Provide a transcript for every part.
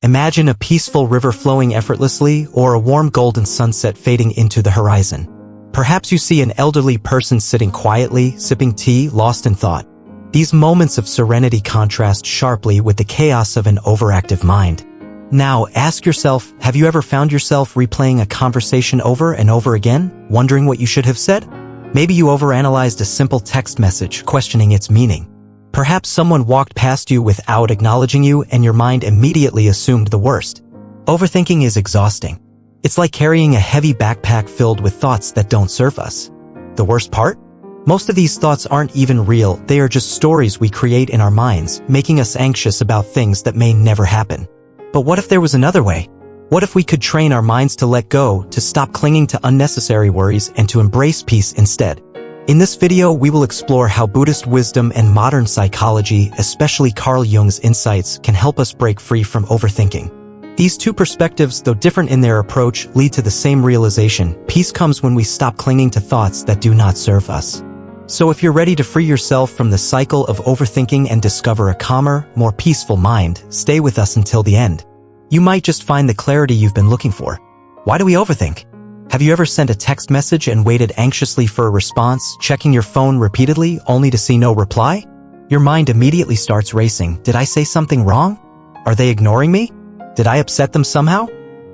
Imagine a peaceful river flowing effortlessly or a warm golden sunset fading into the horizon. Perhaps you see an elderly person sitting quietly, sipping tea, lost in thought. These moments of serenity contrast sharply with the chaos of an overactive mind. Now, ask yourself, have you ever found yourself replaying a conversation over and over again, wondering what you should have said? Maybe you overanalyzed a simple text message, questioning its meaning. Perhaps someone walked past you without acknowledging you and your mind immediately assumed the worst. Overthinking is exhausting. It's like carrying a heavy backpack filled with thoughts that don't serve us. The worst part? Most of these thoughts aren't even real, they are just stories we create in our minds, making us anxious about things that may never happen. But what if there was another way? What if we could train our minds to let go, to stop clinging to unnecessary worries, and to embrace peace instead? In this video, we will explore how Buddhist wisdom and modern psychology, especially Carl Jung's insights, can help us break free from overthinking. These two perspectives, though different in their approach, lead to the same realization: peace comes when we stop clinging to thoughts that do not serve us. So if you're ready to free yourself from the cycle of overthinking and discover a calmer, more peaceful mind, stay with us until the end. You might just find the clarity you've been looking for. Why do we overthink? Have you ever sent a text message and waited anxiously for a response, checking your phone repeatedly only to see no reply? Your mind immediately starts racing. Did I say something wrong? Are they ignoring me? Did I upset them somehow?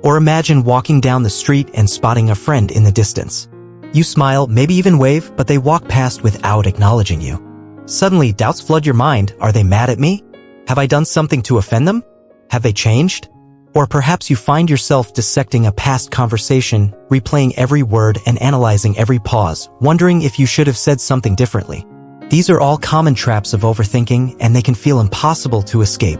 Or imagine walking down the street and spotting a friend in the distance. You smile, maybe even wave, but they walk past without acknowledging you. Suddenly, doubts flood your mind. Are they mad at me? Have I done something to offend them? Have they changed? Or perhaps you find yourself dissecting a past conversation, replaying every word and analyzing every pause, wondering if you should have said something differently. These are all common traps of overthinking, and they can feel impossible to escape.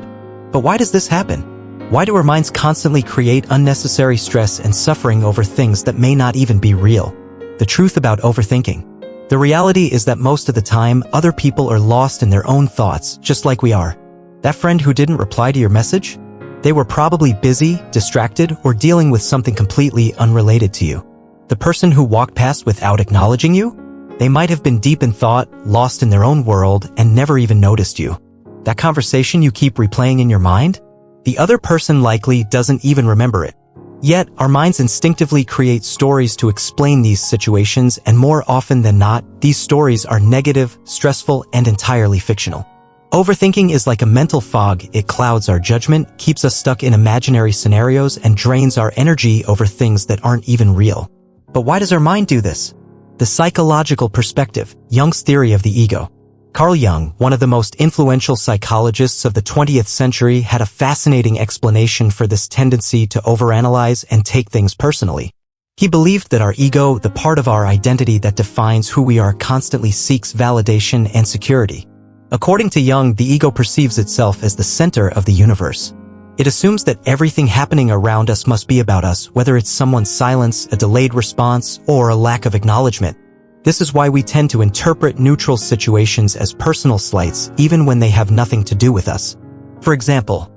But why does this happen? Why do our minds constantly create unnecessary stress and suffering over things that may not even be real? The truth about overthinking. The reality is that most of the time, other people are lost in their own thoughts, just like we are. That friend who didn't reply to your message? They were probably busy, distracted, or dealing with something completely unrelated to you. The person who walked past without acknowledging you? They might have been deep in thought, lost in their own world, and never even noticed you. That conversation you keep replaying in your mind? The other person likely doesn't even remember it. Yet, our minds instinctively create stories to explain these situations, and more often than not, these stories are negative, stressful, and entirely fictional. Overthinking is like a mental fog. It clouds our judgment, keeps us stuck in imaginary scenarios, and drains our energy over things that aren't even real. But why does our mind do this? The psychological perspective, Jung's theory of the ego. Carl Jung, one of the most influential psychologists of the 20th century, had a fascinating explanation for this tendency to overanalyze and take things personally. He believed that our ego, the part of our identity that defines who we are, constantly seeks validation and security. According to Jung, the ego perceives itself as the center of the universe. It assumes that everything happening around us must be about us, whether it's someone's silence, a delayed response, or a lack of acknowledgement. This is why we tend to interpret neutral situations as personal slights, even when they have nothing to do with us. For example,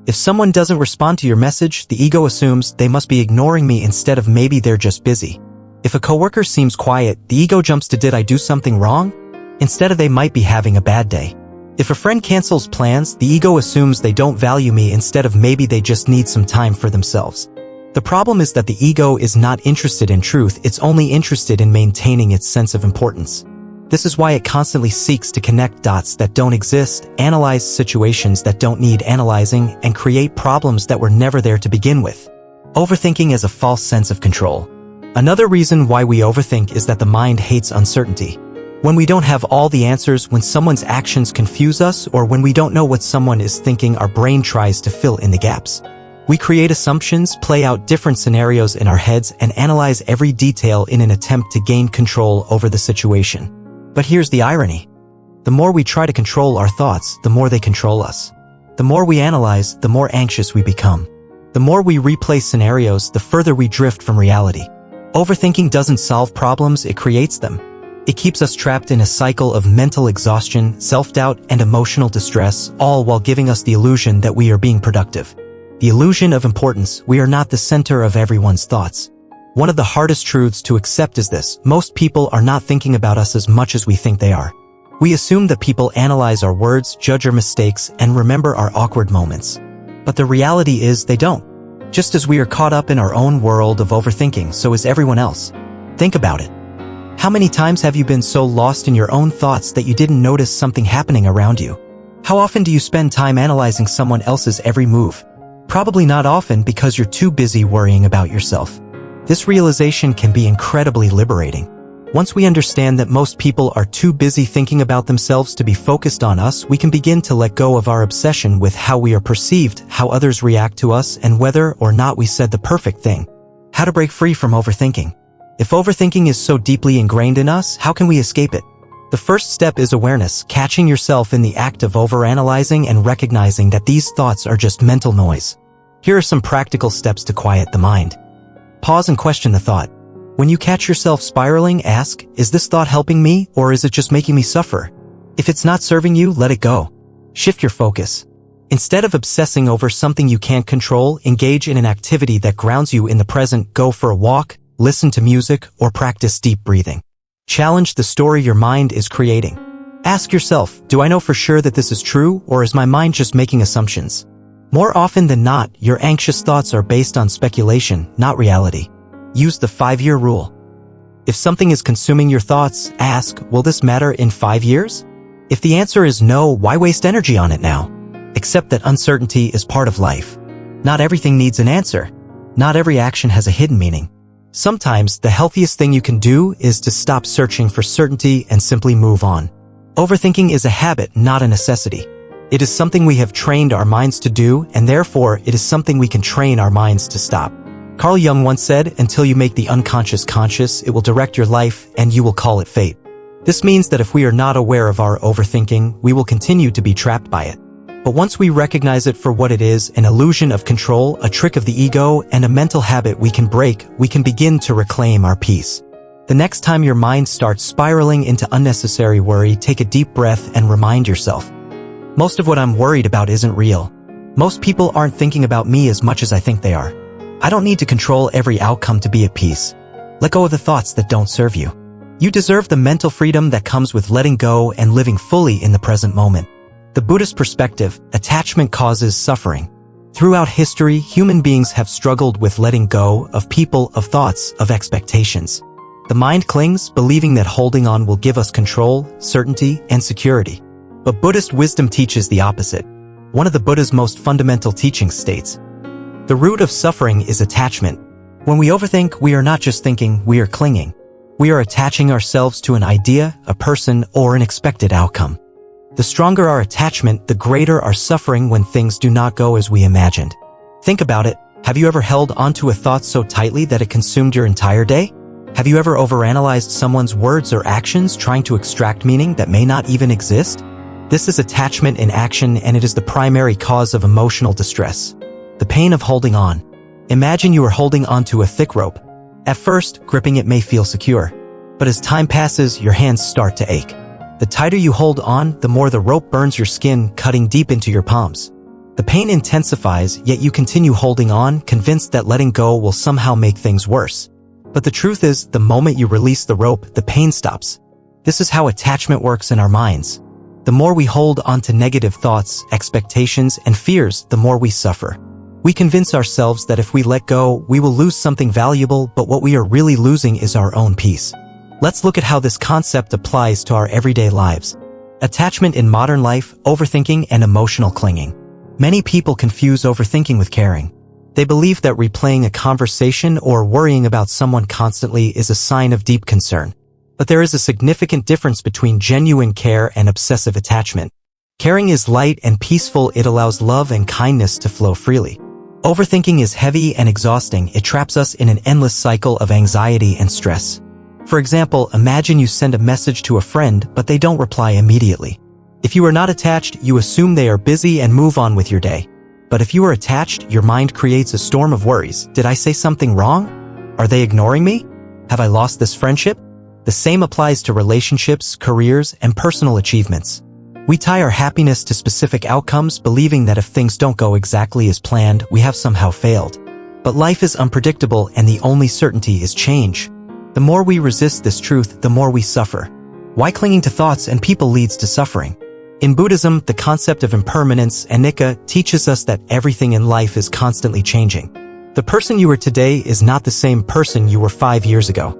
if someone doesn't respond to your message, the ego assumes they must be ignoring me instead of maybe they're just busy. If a coworker seems quiet, the ego jumps to did I do something wrong? Instead of they might be having a bad day. If a friend cancels plans, the ego assumes they don't value me instead of maybe they just need some time for themselves. The problem is that the ego is not interested in truth, it's only interested in maintaining its sense of importance. This is why it constantly seeks to connect dots that don't exist, analyze situations that don't need analyzing, and create problems that were never there to begin with. Overthinking is a false sense of control. Another reason why we overthink is that the mind hates uncertainty. When we don't have all the answers, when someone's actions confuse us, or when we don't know what someone is thinking, our brain tries to fill in the gaps. We create assumptions, play out different scenarios in our heads, and analyze every detail in an attempt to gain control over the situation. But here's the irony. The more we try to control our thoughts, the more they control us. The more we analyze, the more anxious we become. The more we replay scenarios, the further we drift from reality. Overthinking doesn't solve problems, it creates them. It keeps us trapped in a cycle of mental exhaustion, self-doubt, and emotional distress, all while giving us the illusion that we are being productive. The illusion of importance: we are not the center of everyone's thoughts. One of the hardest truths to accept is this: most people are not thinking about us as much as we think they are. We assume that people analyze our words, judge our mistakes, and remember our awkward moments. But the reality is they don't. Just as we are caught up in our own world of overthinking, so is everyone else. Think about it. How many times have you been so lost in your own thoughts that you didn't notice something happening around you? How often do you spend time analyzing someone else's every move? Probably not often, because you're too busy worrying about yourself. This realization can be incredibly liberating. Once we understand that most people are too busy thinking about themselves to be focused on us, we can begin to let go of our obsession with how we are perceived, how others react to us, and whether or not we said the perfect thing. How to break free from overthinking. If overthinking is so deeply ingrained in us, how can we escape it? The first step is awareness, catching yourself in the act of overanalyzing and recognizing that these thoughts are just mental noise. Here are some practical steps to quiet the mind. Pause and question the thought. When you catch yourself spiraling, ask, is this thought helping me, or is it just making me suffer? If it's not serving you, let it go. Shift your focus. Instead of obsessing over something you can't control, engage in an activity that grounds you in the present. Go for a walk, listen to music, or practice deep breathing. Challenge the story your mind is creating. Ask yourself, do I know for sure that this is true, or is my mind just making assumptions? More often than not, your anxious thoughts are based on speculation, not reality. Use the 5-year rule. If something is consuming your thoughts, ask, will this matter in 5 years? If the answer is no, why waste energy on it now? Accept that uncertainty is part of life. Not everything needs an answer. Not every action has a hidden meaning. Sometimes, the healthiest thing you can do is to stop searching for certainty and simply move on. Overthinking is a habit, not a necessity. It is something we have trained our minds to do, and therefore it is something we can train our minds to stop. Carl Jung once said, until you make the unconscious conscious, it will direct your life, and you will call it fate. This means that if we are not aware of our overthinking, we will continue to be trapped by it. But once we recognize it for what it is, an illusion of control, a trick of the ego, and a mental habit we can break, we can begin to reclaim our peace. The next time your mind starts spiraling into unnecessary worry, take a deep breath and remind yourself, most of what I'm worried about isn't real. Most people aren't thinking about me as much as I think they are. I don't need to control every outcome to be at peace. Let go of the thoughts that don't serve you. You deserve the mental freedom that comes with letting go and living fully in the present moment. The Buddhist perspective, attachment causes suffering. Throughout history, human beings have struggled with letting go of people, of thoughts, of expectations. The mind clings, believing that holding on will give us control, certainty, and security. But Buddhist wisdom teaches the opposite. One of the Buddha's most fundamental teachings states, the root of suffering is attachment. When we overthink, we are not just thinking, we are clinging. We are attaching ourselves to an idea, a person, or an expected outcome. The stronger our attachment, the greater our suffering when things do not go as we imagined. Think about it. Have you ever held onto a thought so tightly that it consumed your entire day? Have you ever overanalyzed someone's words or actions, trying to extract meaning that may not even exist? This is attachment in action, and it is the primary cause of emotional distress. The pain of holding on. Imagine you are holding onto a thick rope. At first, gripping it may feel secure. But as time passes, your hands start to ache. The tighter you hold on, the more the rope burns your skin, cutting deep into your palms. The pain intensifies, yet you continue holding on, convinced that letting go will somehow make things worse. But the truth is, the moment you release the rope, the pain stops. This is how attachment works in our minds. The more we hold on to negative thoughts, expectations, and fears, the more we suffer. We convince ourselves that if we let go, we will lose something valuable, but what we are really losing is our own peace. Let's look at how this concept applies to our everyday lives. Attachment in modern life, overthinking, and emotional clinging. Many people confuse overthinking with caring. They believe that replaying a conversation or worrying about someone constantly is a sign of deep concern. But there is a significant difference between genuine care and obsessive attachment. Caring is light and peaceful. It allows love and kindness to flow freely. Overthinking is heavy and exhausting. It traps us in an endless cycle of anxiety and stress. For example, imagine you send a message to a friend, but they don't reply immediately. If you are not attached, you assume they are busy and move on with your day. But if you are attached, your mind creates a storm of worries. Did I say something wrong? Are they ignoring me? Have I lost this friendship? The same applies to relationships, careers, and personal achievements. We tie our happiness to specific outcomes, believing that if things don't go exactly as planned, we have somehow failed. But life is unpredictable, and the only certainty is change. The more we resist this truth, the more we suffer. Why clinging to thoughts and people leads to suffering? In Buddhism, the concept of impermanence, anicca, teaches us that everything in life is constantly changing. The person you are today is not the same person you were 5 years ago.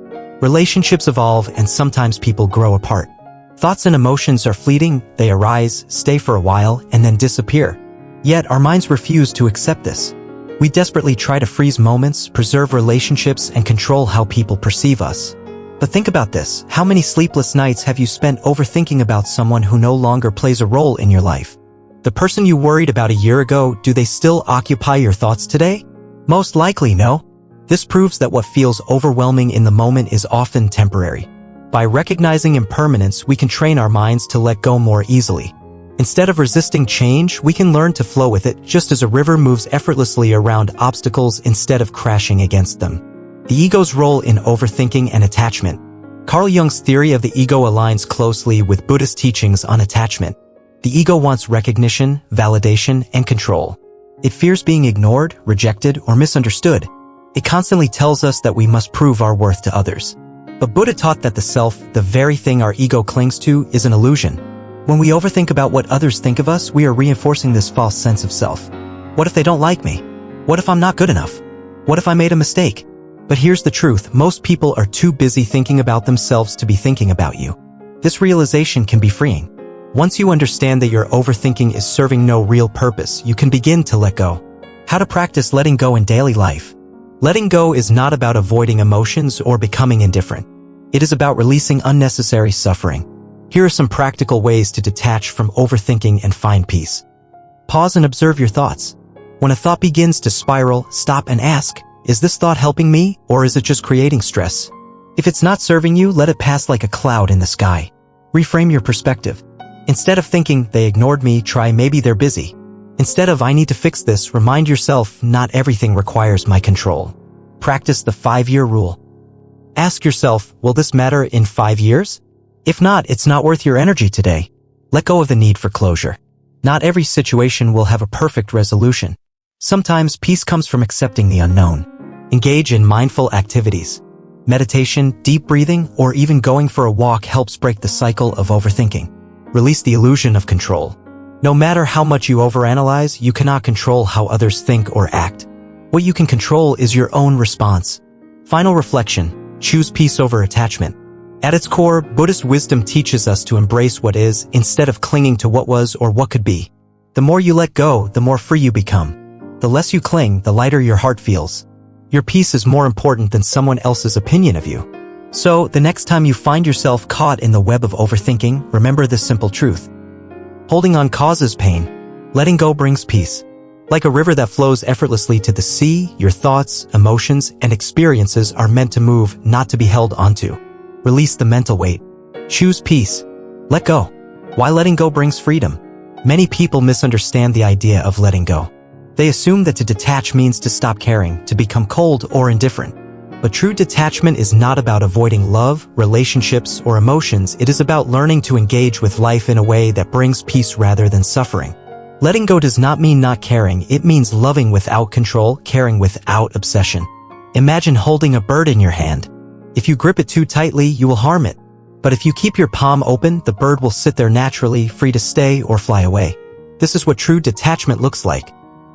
Relationships evolve and sometimes people grow apart. Thoughts and emotions are fleeting, they arise, stay for a while, and then disappear. Yet our minds refuse to accept this. We desperately try to freeze moments, preserve relationships, and control how people perceive us. But think about this, how many sleepless nights have you spent overthinking about someone who no longer plays a role in your life? The person you worried about a year ago, do they still occupy your thoughts today? Most likely no. This proves that what feels overwhelming in the moment is often temporary. By recognizing impermanence, we can train our minds to let go more easily. Instead of resisting change, we can learn to flow with it, just as a river moves effortlessly around obstacles instead of crashing against them. The ego's role in overthinking and attachment. Carl Jung's theory of the ego aligns closely with Buddhist teachings on attachment. The ego wants recognition, validation, and control. It fears being ignored, rejected, or misunderstood. It constantly tells us that we must prove our worth to others. But Buddha taught that the self, the very thing our ego clings to, is an illusion. When we overthink about what others think of us, we are reinforcing this false sense of self. What if they don't like me? What if I'm not good enough? What if I made a mistake? But here's the truth, most people are too busy thinking about themselves to be thinking about you. This realization can be freeing. Once you understand that your overthinking is serving no real purpose, you can begin to let go. How to practice letting go in daily life. Letting go is not about avoiding emotions or becoming indifferent. It is about releasing unnecessary suffering. Here are some practical ways to detach from overthinking and find peace. Pause and observe your thoughts. When a thought begins to spiral, stop and ask, is this thought helping me, or is it just creating stress? If it's not serving you, let it pass like a cloud in the sky. Reframe your perspective. Instead of thinking, they ignored me, try maybe they're busy. Instead of I need to fix this, remind yourself, not everything requires my control. Practice the 5-year rule. Ask yourself, will this matter in 5 years? If not, it's not worth your energy today. Let go of the need for closure. Not every situation will have a perfect resolution. Sometimes peace comes from accepting the unknown. Engage in mindful activities. Meditation, deep breathing, or even going for a walk helps break the cycle of overthinking. Release the illusion of control. No matter how much you overanalyze, you cannot control how others think or act. What you can control is your own response. Final reflection. Choose peace over attachment. At its core, Buddhist wisdom teaches us to embrace what is, instead of clinging to what was or what could be. The more you let go, the more free you become. The less you cling, the lighter your heart feels. Your peace is more important than someone else's opinion of you. So, the next time you find yourself caught in the web of overthinking, remember this simple truth. Holding on causes pain. Letting go brings peace. Like a river that flows effortlessly to the sea, your thoughts, emotions, and experiences are meant to move, not to be held onto. Release the mental weight. Choose peace. Let go. Why letting go brings freedom. Many people misunderstand the idea of letting go. They assume that to detach means to stop caring, to become cold or indifferent. But true detachment is not about avoiding love, relationships, or emotions. It is about learning to engage with life in a way that brings peace rather than suffering. Letting go does not mean not caring, it means loving without control, caring without obsession. Imagine holding a bird in your hand. If you grip it too tightly, you will harm it. But if you keep your palm open, the bird will sit there naturally, free to stay or fly away. This is what true detachment looks like.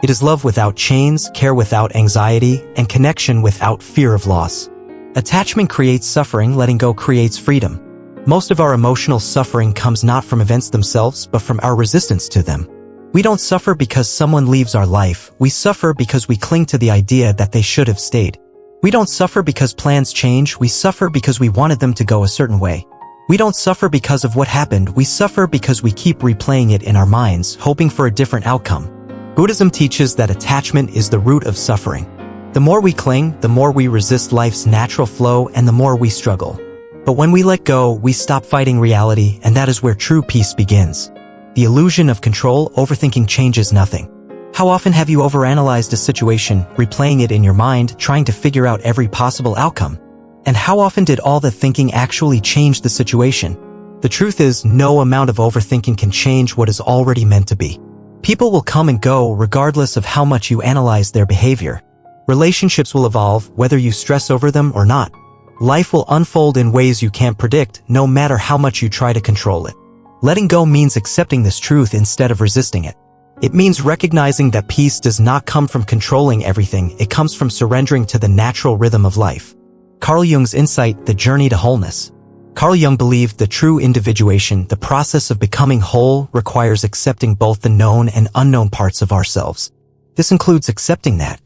It is love without chains, care without anxiety, and connection without fear of loss. Attachment creates suffering, letting go creates freedom. Most of our emotional suffering comes not from events themselves, but from our resistance to them. We don't suffer because someone leaves our life, we suffer because we cling to the idea that they should have stayed. We don't suffer because plans change, we suffer because we wanted them to go a certain way. We don't suffer because of what happened, we suffer because we keep replaying it in our minds, hoping for a different outcome. Buddhism teaches that attachment is the root of suffering. The more we cling, the more we resist life's natural flow and the more we struggle. But when we let go, we stop fighting reality, and that is where true peace begins. The illusion of control, overthinking changes nothing. How often have you overanalyzed a situation, replaying it in your mind, trying to figure out every possible outcome? And how often did all the thinking actually change the situation? The truth is, no amount of overthinking can change what is already meant to be. People will come and go regardless of how much you analyze their behavior. Relationships will evolve whether you stress over them or not. Life will unfold in ways you can't predict, no matter how much you try to control it. Letting go means accepting this truth instead of resisting it. It means recognizing that peace does not come from controlling everything, it comes from surrendering to the natural rhythm of life. Carl Jung's insight, the journey to wholeness. Carl Jung believed the true individuation, the process of becoming whole, requires accepting both the known and unknown parts of ourselves. This includes accepting that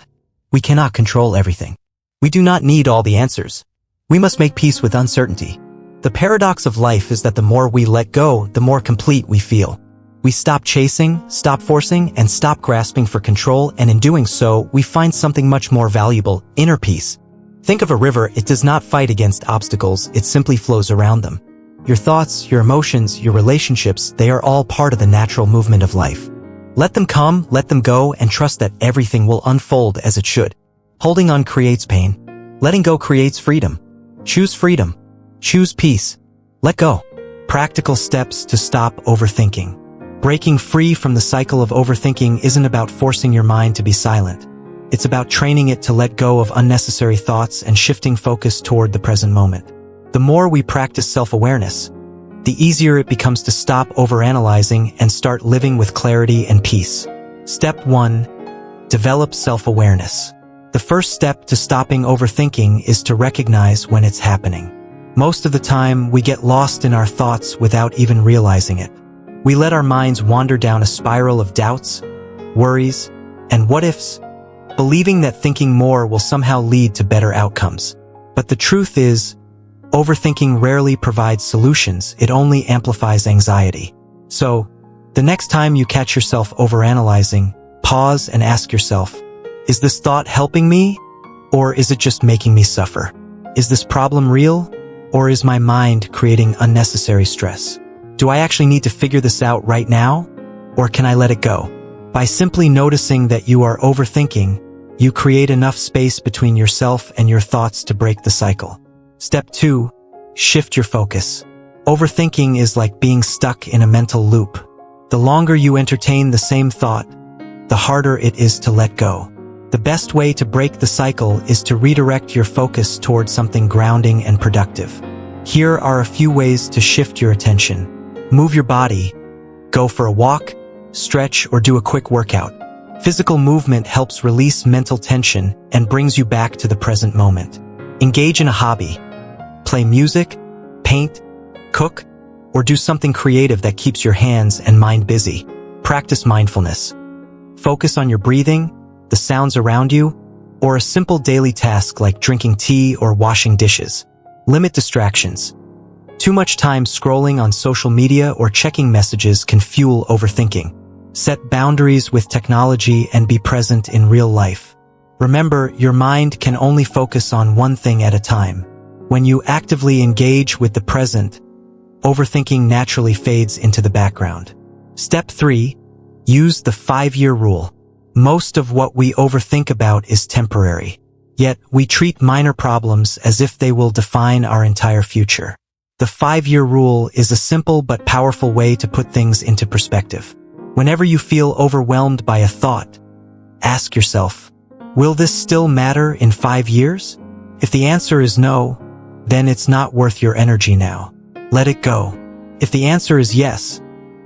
we cannot control everything. We do not need all the answers. We must make peace with uncertainty. The paradox of life is that the more we let go, the more complete we feel. We stop chasing, stop forcing, and stop grasping for control, and in doing so, we find something much more valuable, inner peace. Think of a river, it does not fight against obstacles, it simply flows around them. Your thoughts, your emotions, your relationships, they are all part of the natural movement of life. Let them come, let them go, and trust that everything will unfold as it should. Holding on creates pain. Letting go creates freedom. Choose freedom. Choose peace. Let go. Practical steps to stop overthinking. Breaking free from the cycle of overthinking isn't about forcing your mind to be silent. It's about training it to let go of unnecessary thoughts and shifting focus toward the present moment. The more we practice self-awareness, the easier it becomes to stop overanalyzing and start living with clarity and peace. Step 1. Develop self-awareness. The first step to stopping overthinking is to recognize when it's happening. Most of the time, we get lost in our thoughts without even realizing it. We let our minds wander down a spiral of doubts, worries, and what-ifs, believing that thinking more will somehow lead to better outcomes. But the truth is, overthinking rarely provides solutions, it only amplifies anxiety. So, the next time you catch yourself overanalyzing, pause and ask yourself, is this thought helping me, or is it just making me suffer? Is this problem real, or is my mind creating unnecessary stress? Do I actually need to figure this out right now, or can I let it go? By simply noticing that you are overthinking, you create enough space between yourself and your thoughts to break the cycle. Step 2. Shift your focus. Overthinking is like being stuck in a mental loop. The longer you entertain the same thought, the harder it is to let go. The best way to break the cycle is to redirect your focus towards something grounding and productive. Here are a few ways to shift your attention. Move your body. Go for a walk, stretch, or do a quick workout. Physical movement helps release mental tension and brings you back to the present moment. Engage in a hobby. Play music, paint, cook, or do something creative that keeps your hands and mind busy. Practice mindfulness. Focus on your breathing, the sounds around you, or a simple daily task like drinking tea or washing dishes. Limit distractions. Too much time scrolling on social media or checking messages can fuel overthinking. Set boundaries with technology and be present in real life. Remember, your mind can only focus on one thing at a time. When you actively engage with the present, overthinking naturally fades into the background. Step 3. Use the 5-year rule. Most of what we overthink about is temporary. Yet, we treat minor problems as if they will define our entire future. The 5-year rule is a simple but powerful way to put things into perspective. Whenever you feel overwhelmed by a thought, ask yourself, will this still matter in 5 years? If the answer is no, then it's not worth your energy now. Let it go. If the answer is yes,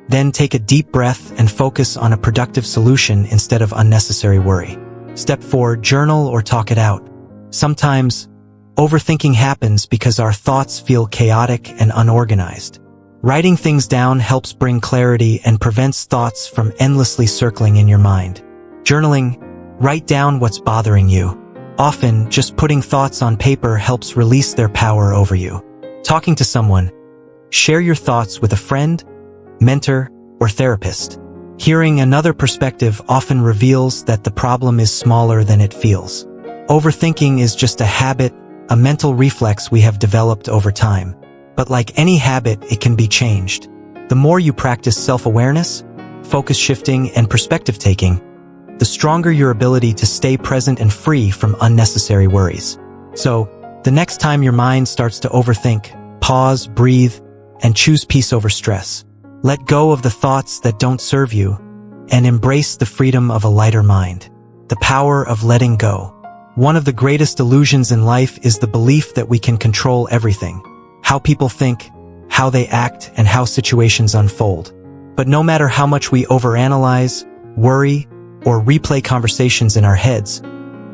then take a deep breath and focus on a productive solution instead of unnecessary worry. Step 4. Journal or talk it out. Sometimes, overthinking happens because our thoughts feel chaotic and unorganized. Writing things down helps bring clarity and prevents thoughts from endlessly circling in your mind. Journaling, write down what's bothering you. Often, just putting thoughts on paper helps release their power over you. Talking to someone, share your thoughts with a friend, mentor, or therapist. Hearing another perspective often reveals that the problem is smaller than it feels. Overthinking is just a habit, a mental reflex we have developed over time. But like any habit, it can be changed. The more you practice self-awareness, focus shifting, and perspective taking, the stronger your ability to stay present and free from unnecessary worries. So, the next time your mind starts to overthink, pause, breathe, and choose peace over stress. Let go of the thoughts that don't serve you, and embrace the freedom of a lighter mind. The power of letting go. One of the greatest illusions in life is the belief that we can control everything. How people think, how they act, and how situations unfold. But no matter how much we overanalyze, worry, or replay conversations in our heads,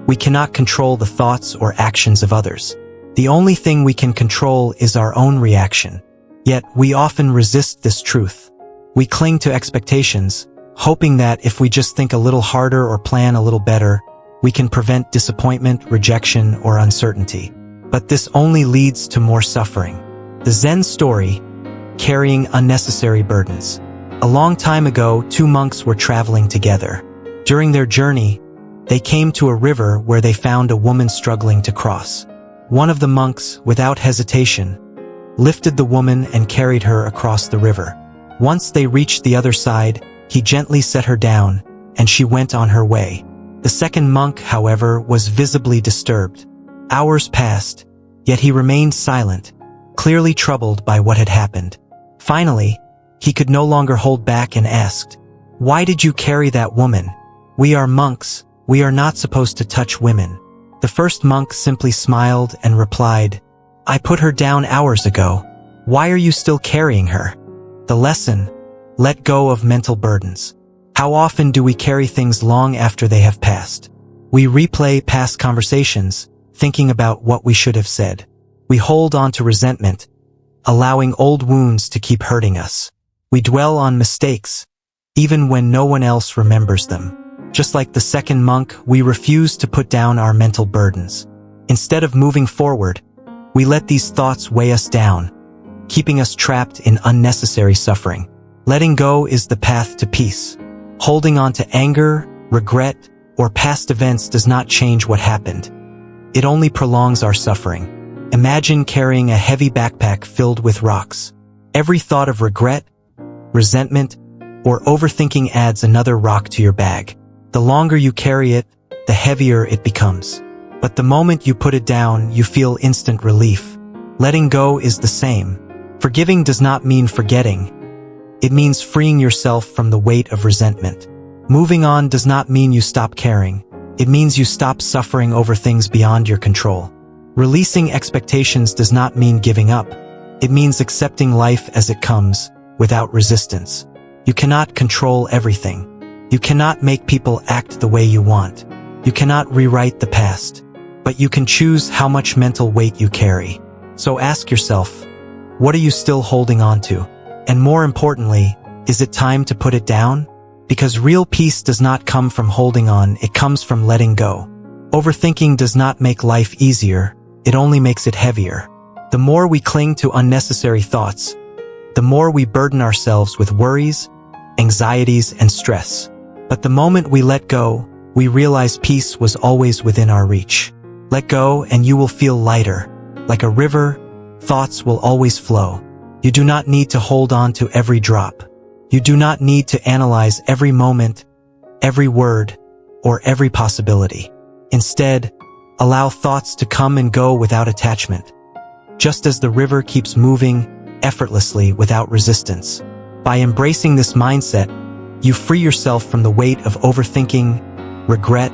we cannot control the thoughts or actions of others. The only thing we can control is our own reaction. Yet, we often resist this truth. We cling to expectations, hoping that if we just think a little harder or plan a little better, we can prevent disappointment, rejection, or uncertainty. But this only leads to more suffering. The Zen story, carrying unnecessary burdens. A long time ago, two monks were traveling together. During their journey, they came to a river where they found a woman struggling to cross. One of the monks, without hesitation, lifted the woman and carried her across the river. Once they reached the other side, he gently set her down, and she went on her way. The second monk, however, was visibly disturbed. Hours passed, yet he remained silent, clearly troubled by what had happened. Finally, he could no longer hold back and asked, "Why did you carry that woman? We are monks, we are not supposed to touch women." The first monk simply smiled and replied, "I put her down hours ago. Why are you still carrying her?" The lesson: let go of mental burdens. How often do we carry things long after they have passed? We replay past conversations, thinking about what we should have said. We hold on to resentment, allowing old wounds to keep hurting us. We dwell on mistakes, even when no one else remembers them. Just like the second monk, we refuse to put down our mental burdens. Instead of moving forward, we let these thoughts weigh us down, keeping us trapped in unnecessary suffering. Letting go is the path to peace. Holding on to anger, regret, or past events does not change what happened. It only prolongs our suffering. Imagine carrying a heavy backpack filled with rocks. Every thought of regret, resentment, or overthinking adds another rock to your bag. The longer you carry it, the heavier it becomes. But the moment you put it down, you feel instant relief. Letting go is the same. Forgiving does not mean forgetting. It means freeing yourself from the weight of resentment. Moving on does not mean you stop caring. It means you stop suffering over things beyond your control. Releasing expectations does not mean giving up. It means accepting life as it comes, without resistance. You cannot control everything. You cannot make people act the way you want. You cannot rewrite the past. But you can choose how much mental weight you carry. So ask yourself, what are you still holding on to? And more importantly, is it time to put it down? Because real peace does not come from holding on, it comes from letting go. Overthinking does not make life easier, it only makes it heavier. The more we cling to unnecessary thoughts, the more we burden ourselves with worries, anxieties, and stress. But the moment we let go, we realize peace was always within our reach. Let go and you will feel lighter. Like a river, thoughts will always flow. You do not need to hold on to every drop. You do not need to analyze every moment, every word, or every possibility. Instead, allow thoughts to come and go without attachment. Just as the river keeps moving effortlessly without resistance. By embracing this mindset, you free yourself from the weight of overthinking, regret,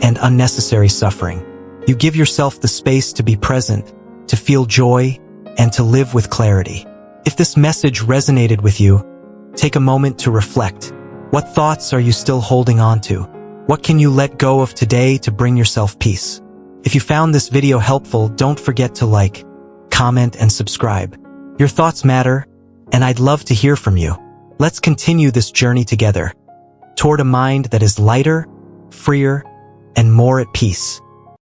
and unnecessary suffering. You give yourself the space to be present, to feel joy, and to live with clarity. If this message resonated with you, take a moment to reflect. What thoughts are you still holding on to? What can you let go of today to bring yourself peace? If you found this video helpful, don't forget to like, comment, and subscribe. Your thoughts matter, and I'd love to hear from you. Let's continue this journey together, toward a mind that is lighter, freer, and more at peace.